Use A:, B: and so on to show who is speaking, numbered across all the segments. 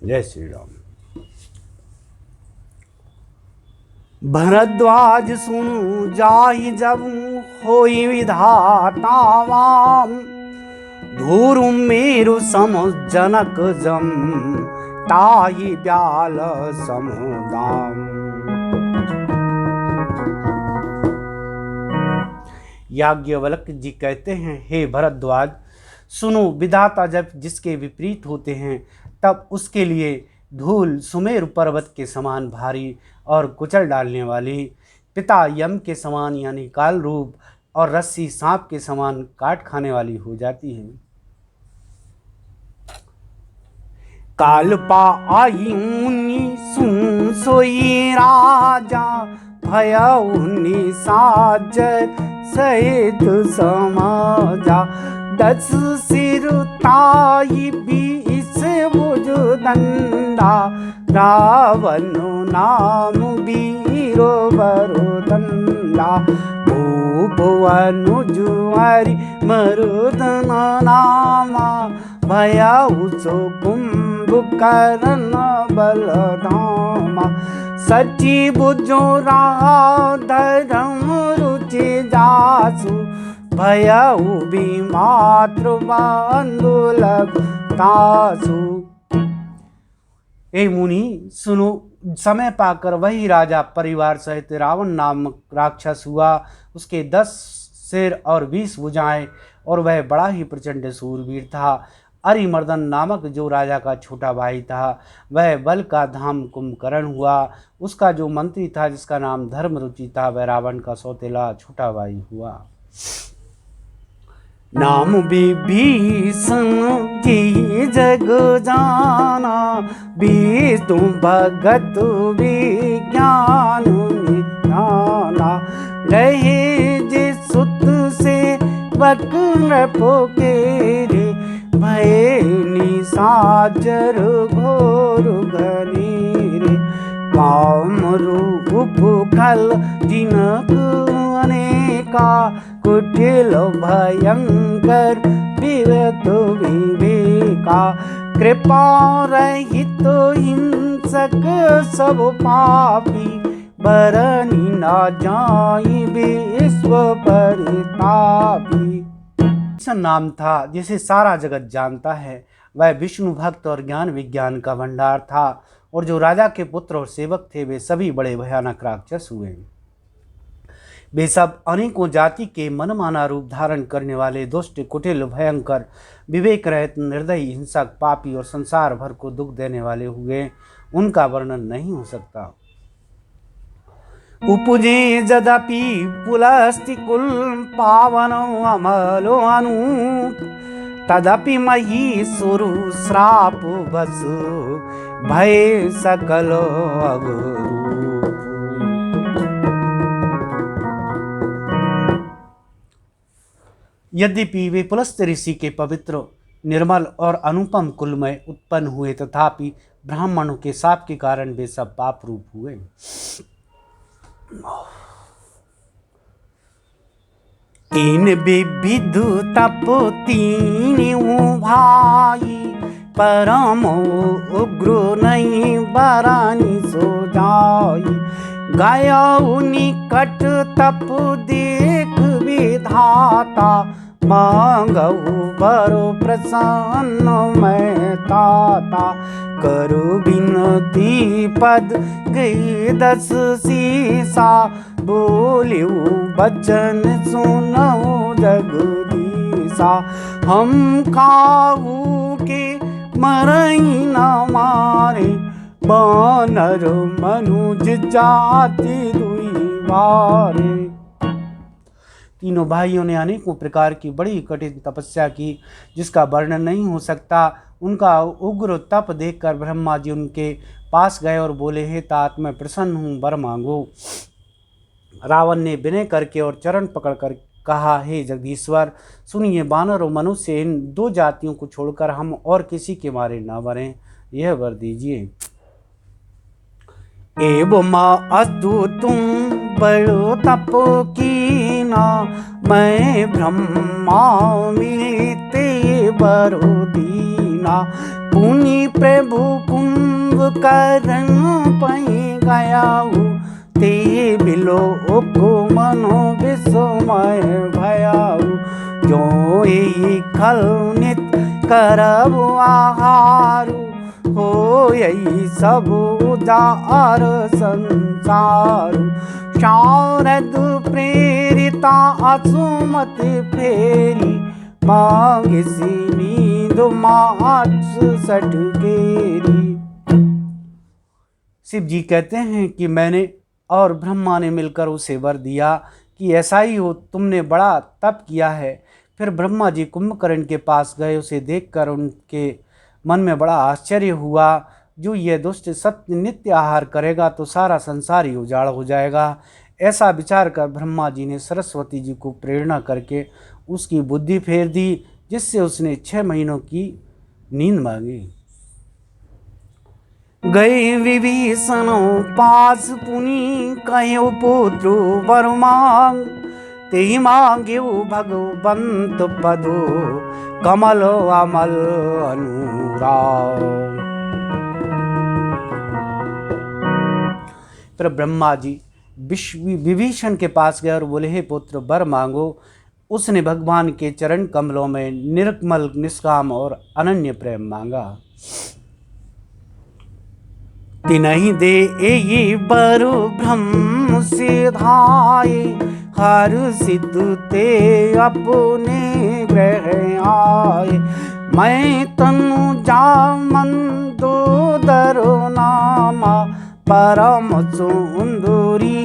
A: जय श्री राम। भरद्वाज सुनु जाहि जब होई विधातावाम, धूरु मेरु सम जनक जम ताहि ब्याल समुदाम। याज्ञवल्क्य जी कहते हैं, हे भरद्वाज सुनो, विधाता जब जिसके विपरीत होते हैं तब उसके लिए धूल सुमेरु पर्वत के समान भारी और कुचल डालने वाली, पिता यम के समान यानी काल रूप और रस्सी सांप के समान काट खाने वाली हो जाती है। काल पाई मुनि सुन सोई राजा, भयउनि साजर सहित समाजा। 10 सिर ताई 20 भुज दंडा, रावण नाम वीरो बरुदंडा। भुवन जुआरी मरुदन नामा, भयउ सो कुंभकर्ण बलधामा। सची भुजो धर्म रुचि जासु, भयउ मातृ बंधु लगतासु। ए मुनि सुनो, समय पाकर वही राजा परिवार सहित रावण नामक राक्षस हुआ। उसके 10 सिर और 20 भुजाएं और वह बड़ा ही प्रचंड सूरवीर था। अरिमर्दन नामक जो राजा का छोटा भाई था, वह बल का धाम कुंभकर्ण हुआ। उसका जो मंत्री था जिसका नाम धर्मरुचि था, वह रावण का सौतेला छोटा भाई हुआ। नाम विभीषण जी जग जाना, विष्णु भगत विज्ञान निधाना। रहे जे सुत से वक्र पोकेरे, भय निशाचर घोर घनेरे। काम रूप खल जिनक अनेका, कुटिल भयंकर विरत विवेका। कृपा रहित हिंसक सब पापी, बरनी न जाई विश्व परितापी। नाम था जिसे सारा जगत जानता है। वह विष्णु भक्त और ज्ञान विज्ञान का भंडार था, और जो राजा के पुत्र और सेवक थे वे सभी बड़े भयानक राक्षस हुए। वे सब अनेकों जाति के मनमाना रूप धारण करने वाले दुष्ट, कुटिल, भयंकर, विवेक रहित, निर्दयी, हिंसक, पापी और संसार भर को दुख देने वाले हुए। उनका वर्णन नहीं हो सकता। उपजे यद्यपि पुलस्ति कुल पावनो अमलो अनूप, तदपि महीसुरु श्राप बसु भय सकल अघोरूप। यद्यपि वे पुलस्त ऋषि के पवित्र, निर्मल और अनुपम कुल में उत्पन्न हुए, तथापि ब्राह्मणों के शाप के कारण वे सब पाप रूप हुए। तीन विविध तप तीन भाई, परम उग्र नहीं बरानी सो जाई। गया निकट तप देख विधाता, मांगऊ बरो प्रसन्न मैं ताता। करो बिनती पद गई 10 सीसा, बोलियो बचन सुनो जगदीशा। हम खाऊ के मरई न मारे, बानर मनुज जाति दुई बारे। तीनों भाइयों ने अनेकों प्रकार की बड़ी कठिन तपस्या की, जिसका वर्णन नहीं हो सकता। उनका उग्र तप देखकर ब्रह्मा जी उनके पास गए और बोले, हे तात, मैं प्रसन्न हूँ, वर मांगो। रावण ने विनय करके और चरण पकड़कर कहा, हे जगदीश्वर, सुनिए, वानर और मनुष्य इन 2 जातियों को छोड़कर हम और किसी के मारे न मरें, यह वर दीजिए। एवं अस्तु तुम बड़ो तप कीना, मैं ब्रह्मा मिलते बरो दीना। पुनि प्रभु कुंभ करन पै गयाऊ, ते बिलो को मनो विस्मय भयाऊ। जो यही खल नित करब आहारू, हो यही सब उदार संसारू। शारद प्रेरिता असुमति फेरी, मांगसी नींद माच सटकेरी। शिव जी कहते हैं कि मैंने और ब्रह्मा ने मिलकर उसे वर दिया कि ऐसा ही हो, तुमने बड़ा तप किया है। फिर ब्रह्मा जी कुंभकर्ण के पास गए, उसे देखकर उनके मन में बड़ा आश्चर्य हुआ। जो यह दुष्ट सत्य नित्य आहार करेगा तो सारा संसार ही उजाड़ हो जाएगा। ऐसा विचार कर ब्रह्मा जी ने सरस्वती जी को प्रेरणा करके उसकी बुद्धि फेर दी, जिससे उसने 6 महीनों की नींद मांगी। गए विभीषण पास पुनि कहो पुत्र वर मांग, ते मांगे भगवंत पदो कमल अमल अनुराग। फिर ब्रह्मा जी विभीषण के पास गए और बोले, हे पुत्र वर मांगो। उसने भगवान के चरण कमलों में निर्मल निष्काम और अनन्य प्रेम मांगा। तिन्हीं दे ये बर ब्रह्म सिधाए, हर्षित ते अपने ग्रह आए। मैं तनु जामंदोदर नामा, परम सुंदरी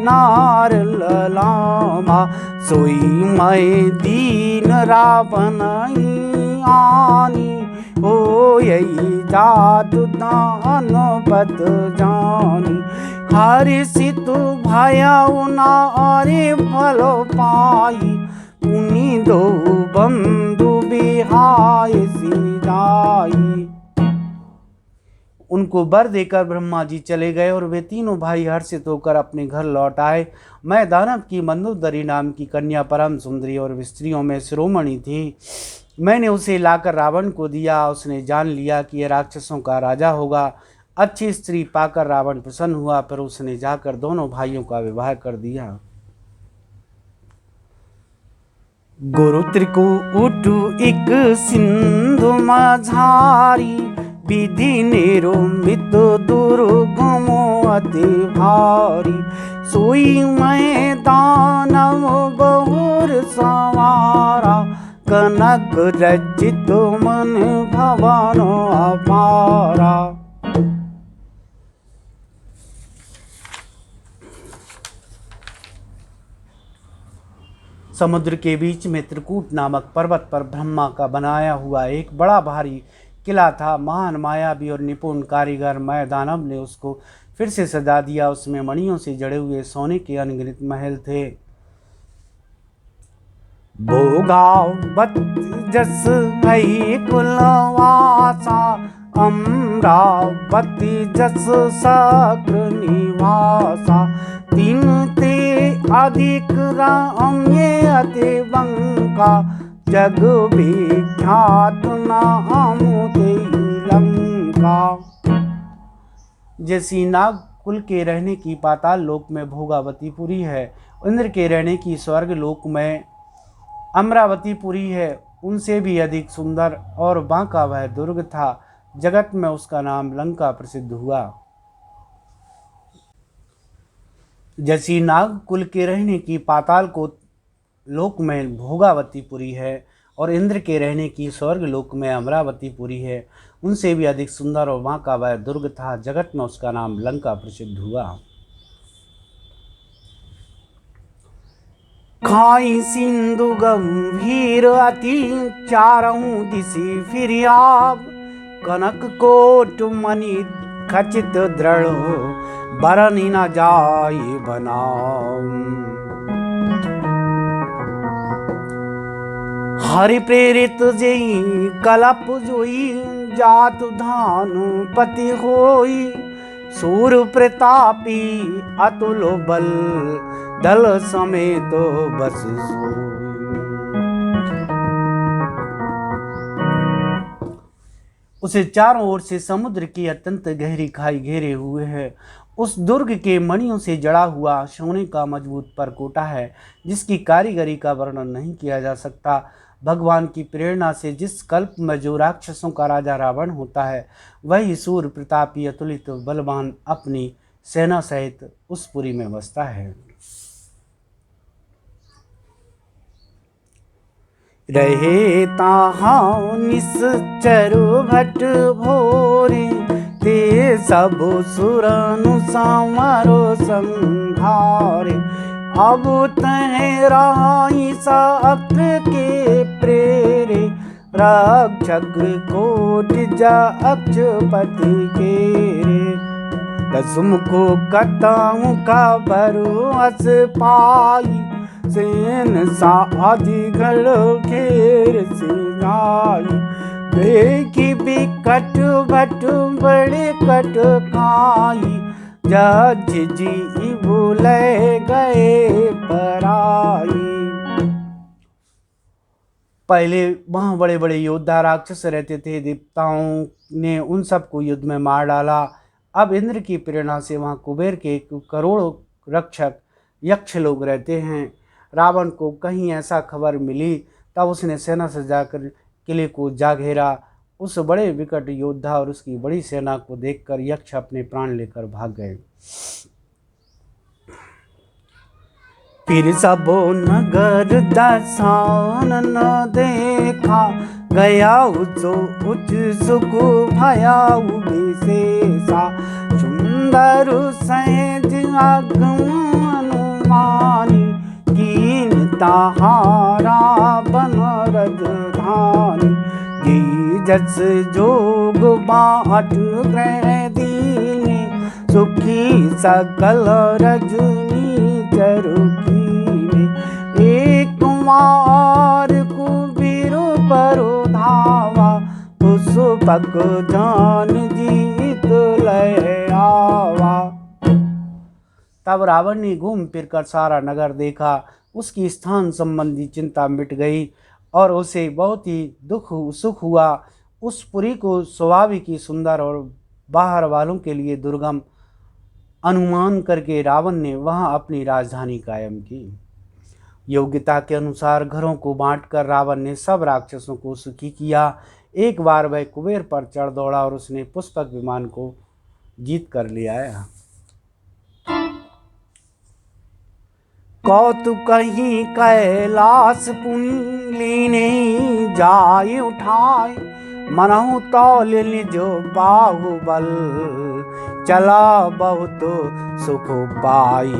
A: नार ललामा। सोई मैं दीन रावण आनी, हो यही जात दान पत जानी। हर्षित भयउ नारे फल पाई, पुनि दो बंधु बिहाय सिधाई। उनको वर देकर ब्रह्मा जी चले गए और वे तीनों भाई हर्षित होकर अपने घर लौट आए। मैं दानव की मंदोदरी नाम की कन्या परम सुंदरी और स्त्रियों में शिरोमणि थी। मैंने उसे लाकर रावण को दिया। उसने जान लिया कि यह राक्षसों का राजा होगा। अच्छी स्त्री पाकर रावण प्रसन्न हुआ, फिर उसने जाकर दोनों भाइयों का विवाह कर दिया। गुरु त्रिकूट एक सिंधु माझारी, विधि निरुमित दुर्गम अति भारी। सोई मैं दानव बहुर सवारा, कनक रचित मन भवन अपारा। समुद्र के बीच में त्रिकूट नामक पर्वत पर ब्रह्मा का बनाया हुआ एक बड़ा भारी किला था। महान मायावी और निपुण कारीगर मैं दानव ने उसको फिर से सजा दिया। उसमें मणियों से जड़े हुए सोने के अनगिनत महल थे। भोगावत जस है कुलवासा, अमरावती जस सक्र निवासा। तीन ते अधिक रम्य अति बंका, जग विख्यात नाम ते लंका। जैसी नाग कुल के रहने की पाताल लोक में भोगावतीपुरी है, इंद्र के रहने की स्वर्ग लोक में अमरावतीपुरी है, उनसे भी अधिक सुंदर और बांका वह दुर्ग था। जगत में उसका नाम लंका प्रसिद्ध हुआ। जैसी नाग कुल के रहने की पाताल को लोक में भोगावतीपुरी है और इंद्र के रहने की स्वर्ग लोक में अमरावतीपुरी है, उनसे भी अधिक सुंदर और वहाँ का वह दुर्ग था। जगत में उसका नाम लंका प्रसिद्ध हुआ। खाई सिंधु गंभीर अति, चारों दिशि फिरियाब। कनक कोट मणि खचित दृढ़, बरनि न जाय बनाम। हरि प्रेरित जेई कलप जोई, जात धानु पति होई। सूर प्रतापी अतुल बल, दल समेत बस सोई। उसे चारों ओर से समुद्र की अत्यंत गहरी खाई घेरे हुए है। उस दुर्ग के मणियों से जड़ा हुआ सोने का मजबूत परकोटा है, जिसकी कारीगरी का वर्णन नहीं किया जा सकता। भगवान की प्रेरणा से जिस कल्प में जो राक्षसों का राजा रावण होता है, वही सूर प्रतापी अतुलित बलवान अपनी सेना सहित उस पुरी में बसता है। रहे ताहाँ निश्चर भट भोरे, ते सब सुरनु समारो संहारे। अब तह राही साक्र के प्रेरे, रक्षक कोट जा अक्षपति केरे। दसुम को कताऊं का बरुअस पाई, सेन साधि गढ़ घेर से जाई। देखी बिकट भट बड़े कट खाई, जज जी भूले गए पराई। पहले वहाँ बड़े बड़े योद्धा राक्षस रहते थे, देवताओं ने उन सबको युद्ध में मार डाला। अब इंद्र की प्रेरणा से वहाँ कुबेर के करोड़ों रक्षक यक्ष लोग रहते हैं। रावण को कहीं ऐसा खबर मिली, तब उसने सेना से जाकर किले को जा घेरा। उस बड़े विकट योद्धा और उसकी बड़ी सेना को देखकर यक्ष अपने प्राण लेकर भाग गए। फिर सबो नगर दसान न देखा, गया जो उच्च सुख भया विशेषा। सुंदर सहज अनुमानी, कीन ताहारा बन रजधानी। जी जस जोग बाट ग्रह दीने, सुखी सकल रजनी चरुकीने। एक मार कुबीर परो धावा, पुष्पक जान जीत लय आवा। तब रावण ने घूम फिर कर सारा नगर देखा। उसकी स्थान संबंधी चिंता मिट गई और उसे बहुत ही सुख हुआ। उस पुरी को स्वाभाविक ही सुंदर और बाहर वालों के लिए दुर्गम अनुमान करके रावण ने वहां अपनी राजधानी कायम की। योग्यता के अनुसार घरों को बांटकर रावण ने सब राक्षसों को सुखी किया। एक बार वह कुबेर पर चढ़ दौड़ा और उसने पुष्पक विमान को जीत कर ले आया। कौतुक ही कैलाश पुनीने जाय उठाए, मनहु तौल निजो बाहुबल, चला बहुत सुख पाई।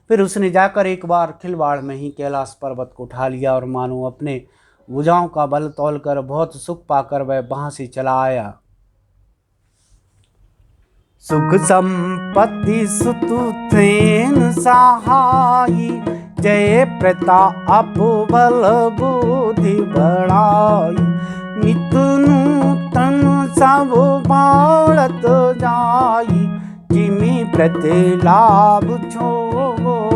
A: फिर उसने जाकर एक बार खिलवाड़ में ही कैलाश पर्वत को उठा लिया और मानो अपने भुजाओं का बल तौलकर बहुत सुख पाकर वह वहां से चला आया। सुख संपत्ति सुतुथेन सहाई, जय प्रताप बल बुद्धि बढ़ाई। नित नूतन सब बाढ़त जाई, जिमि प्रति लाभ छो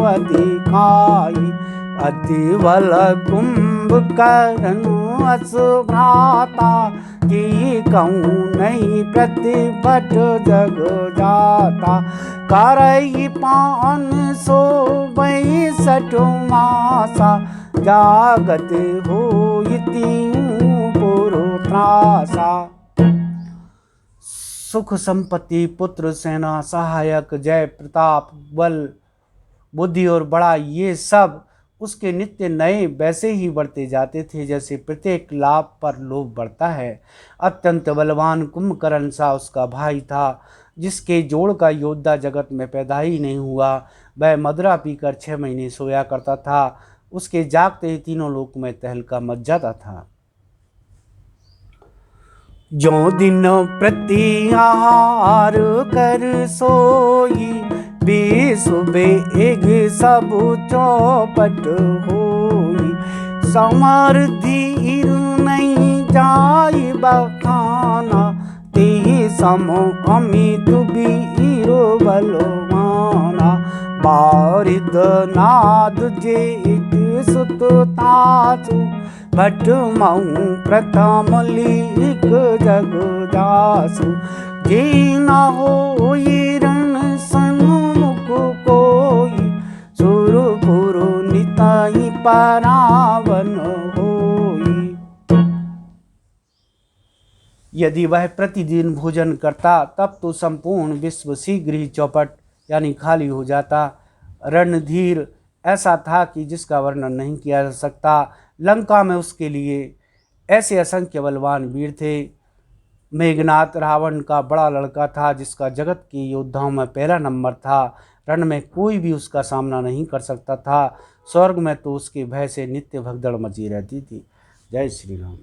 A: अधिकाई। अति बल कुंभकर्ण असुभ्राता, कि कहूँ नहीं प्रतिभट जग जाता। करई 562 मासा, जागत होइति पुरु त्रासा। सुख संपत्ति, पुत्र, सेना, सहायक, जय प्रताप, बल, बुद्धि और बड़ा, ये सब उसके नित्य नए वैसे ही बढ़ते जाते थे जैसे प्रत्येक लाभ पर लोभ बढ़ता है। अत्यंत बलवान कुंभकर्ण सा उसका भाई था, जिसके जोड़ का योद्धा जगत में पैदा ही नहीं हुआ। वह मदिरा पीकर 6 महीने सोया करता था। उसके जागते ही तीनों लोक में तहलका मच जाता था। जो दिन प्रति आहार कर सोई, बेसुबेग सब चौपट होई। समर्धि नहीं जाई बखाना, ते समो अमित वीर बलवाना। बारिद नाद जे सुत तासु भट मऊ प्रथम लीक जग जासु जे न होई रण सन्मुख कोई सुरपुरु निताई परावन होई। यदि वह प्रतिदिन भोजन करता तब तो संपूर्ण विश्व शीघ्र ही चौपट यानी खाली हो जाता। रणधीर ऐसा था कि जिसका वर्णन नहीं किया जा सकता। लंका में उसके लिए ऐसे असंख्य बलवान वीर थे। मेघनाथ रावण का बड़ा लड़का था जिसका जगत के योद्धाओं में पहला नंबर था। रण में कोई भी उसका सामना नहीं कर सकता था। स्वर्ग में तो उसके भय से नित्य भगदड़ मची रहती थी। जय श्री राम।